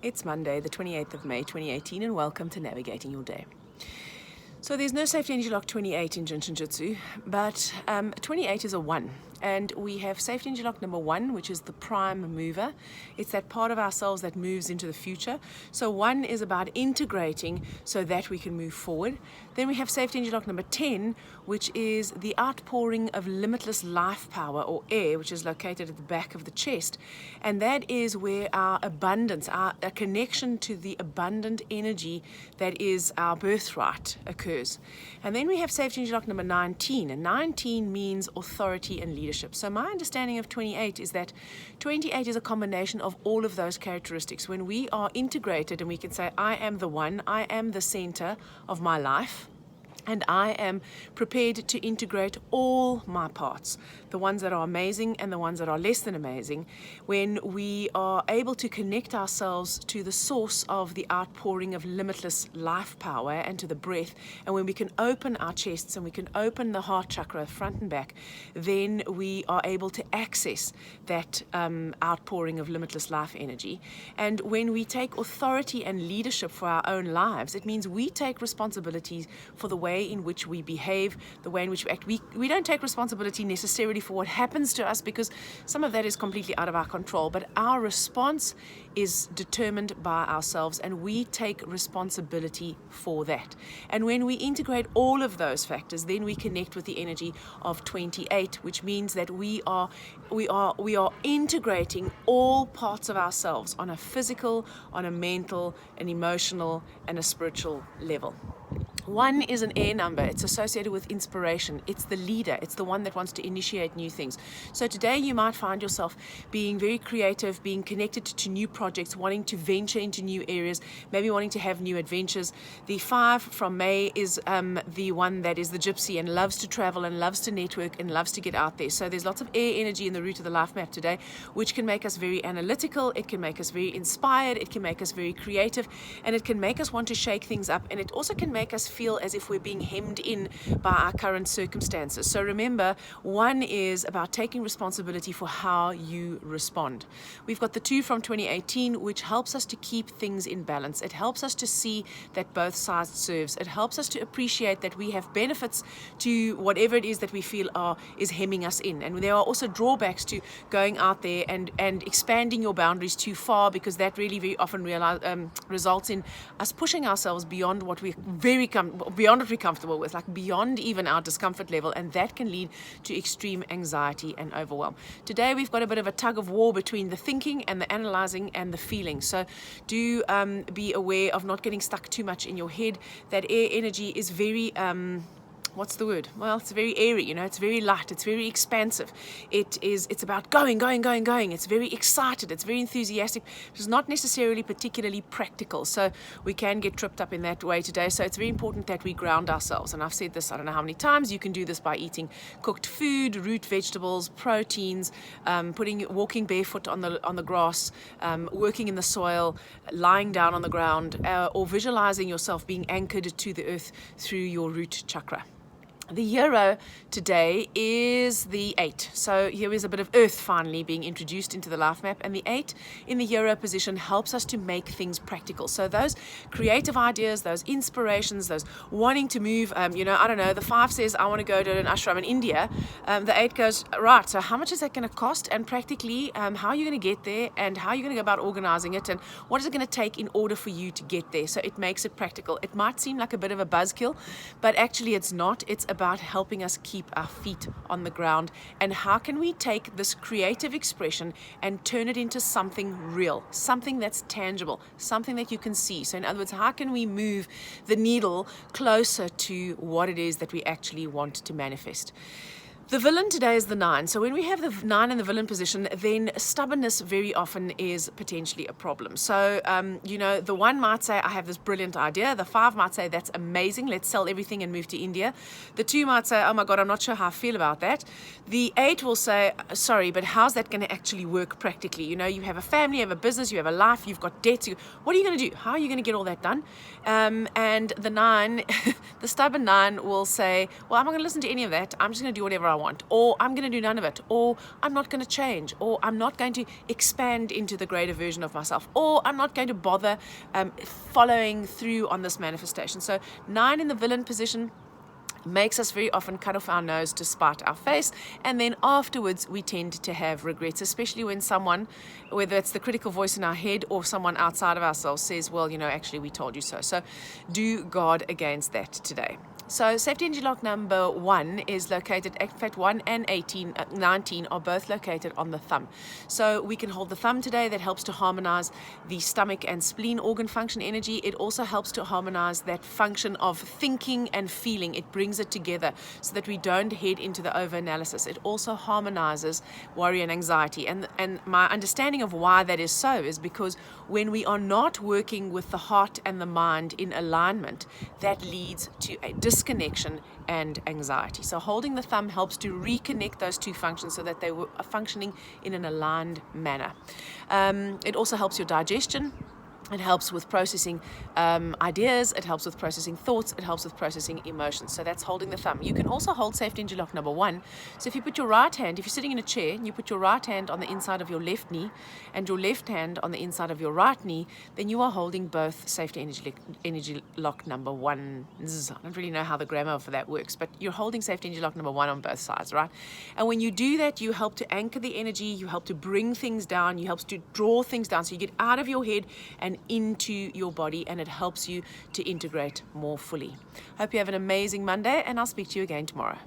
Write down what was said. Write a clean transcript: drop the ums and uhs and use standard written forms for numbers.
It's Monday, the 28th of May, 2018, and welcome to Navigating Your Day. So there's no safety energy lock 28 in Jinshin Jyutsu, but 28 is a 1. And we have safety energy lock number 1, which is the prime mover. It's that part of ourselves that moves into the future. So 1 is about integrating so that we can move forward. Then we have safety energy lock number 10, which is the outpouring of limitless life power, or air, which is located at the back of the chest. And that is where our abundance, our connection to the abundant energy that is our birthright occurs. And then we have safety energy lock number 19, and 19 means authority and leadership. So my understanding of 28 is that 28 is a combination of all of those characteristics. When we are integrated and we can say, I am the one, I am the center of my life, and I am prepared to integrate all my parts, the ones that are amazing and the ones that are less than amazing. When we are able to connect ourselves to the source of the outpouring of limitless life power and to the breath, and when we can open our chests and we can open the heart chakra front and back, then we are able to access that outpouring of limitless life energy. And when we take authority and leadership for our own lives, it means we take responsibility for the way in which we behave, the way in which we act. We don't take responsibility necessarily for what happens to us, because some of that is completely out of our control, but our response is determined by ourselves, and we take responsibility for that. And when we integrate all of those factors, then we connect with the energy of 28, which means that we are integrating all parts of ourselves on a physical, on a mental, an emotional, and a spiritual level. 1 is an air number. It's associated with inspiration. It's the leader. It's the one that wants to initiate new things. So today you might find yourself being very creative, being connected to new projects, wanting to venture into new areas, maybe wanting to have new adventures. The 5 from May is the one that is the gypsy and loves to travel and loves to network and loves to get out there. So there's lots of air energy in the root of the life map today, which can make us very analytical. It can make us very inspired. It can make us very creative, and it can make us want to shake things up. And it also can make us feel as if we're being hemmed in by our current circumstances. So remember, 1 is about taking responsibility for how you respond. We've got the 2 from 2018, which helps us to keep things in balance. It helps us to see that both sides serves. It helps us to appreciate that we have benefits to whatever it is that we feel is hemming us in. And there are also drawbacks to going out there and expanding your boundaries too far, because that really very often results in us pushing ourselves beyond what we're beyond what we're comfortable with, like beyond even our discomfort level, and that can lead to extreme anxiety and overwhelm. Today we've got a bit of a tug of war between the thinking and the analyzing and the feeling. So do be aware of not getting stuck too much in your head. That air energy is very what's the word? Well, it's very airy, it's very light, it's very expansive. It's about going. It's very excited, it's very enthusiastic. It's not necessarily particularly practical. So we can get tripped up in that way today. So it's very important that we ground ourselves. And I've said this, I don't know how many times. You can do this by eating cooked food, root vegetables, proteins, walking barefoot on the grass, working in the soil, lying down on the ground, or visualizing yourself being anchored to the earth through your root chakra. The hero today is the 8. So here is a bit of earth finally being introduced into the life map, and the 8 in the hero position helps us to make things practical. So those creative ideas, those inspirations, those wanting to move, I don't know, the 5 says, I want to go to an ashram in India. The 8 goes, right, so how much is that going to cost? And practically, how are you going to get there? And how are you going to go about organizing it? And what is it going to take in order for you to get there? So it makes it practical. It might seem like a bit of a buzzkill, but actually it's not. It's about helping us keep our feet on the ground. And how can we take this creative expression and turn it into something real, something that's tangible, something that you can see? So in other words, how can we move the needle closer to what it is that we actually want to manifest? The villain today is the 9. So when we have the 9 in the villain position, then stubbornness very often is potentially a problem. So, the 1 might say, I have this brilliant idea. The 5 might say, that's amazing. Let's sell everything and move to India. The 2 might say, oh my God, I'm not sure how I feel about that. The 8 will say, sorry, but how's that going to actually work practically? You have a family, you have a business, you have a life, you've got debts. What are you going to do? How are you going to get all that done? And the 9, the stubborn 9 will say, well, I'm not going to listen to any of that. I'm just going to do whatever I want. want, or I'm going to do none of it, or I'm not going to change, or I'm not going to expand into the greater version of myself, or I'm not going to bother following through on this manifestation. So 9 in the villain position makes us very often cut off our nose to spite our face, and then afterwards we tend to have regrets, especially when someone, whether it's the critical voice in our head or someone outside of ourselves, says, well, actually we told you so. So do guard against that today. So safety energy lock number 1 is located, in fact 1 and 19 are both located on the thumb. So we can hold the thumb today. That helps to harmonize the stomach and spleen organ function energy. It also helps to harmonize that function of thinking and feeling. It brings it together so that we don't head into the over-analysis. It also harmonizes worry and anxiety. And my understanding of why that is so is because when we are not working with the heart and the mind in alignment, that leads to a disconnection and anxiety. So holding the thumb helps to reconnect those two functions so that they are functioning in an aligned manner. It also helps your digestion. It helps with processing ideas, it helps with processing thoughts, it helps with processing emotions. So that's holding the thumb. You can also hold safety energy lock number 1. So if you put your right hand, if you're sitting in a chair, and you put your right hand on the inside of your left knee and your left hand on the inside of your right knee, then you are holding both safety energy lock number 1. I don't really know how the grammar for that works, but you're holding safety energy lock number 1 on both sides, right? And when you do that, you help to anchor the energy, you help to bring things down, you help to draw things down. So you get out of your head and into your body, and it helps you to integrate more fully. Hope you have an amazing Monday, and I'll speak to you again tomorrow.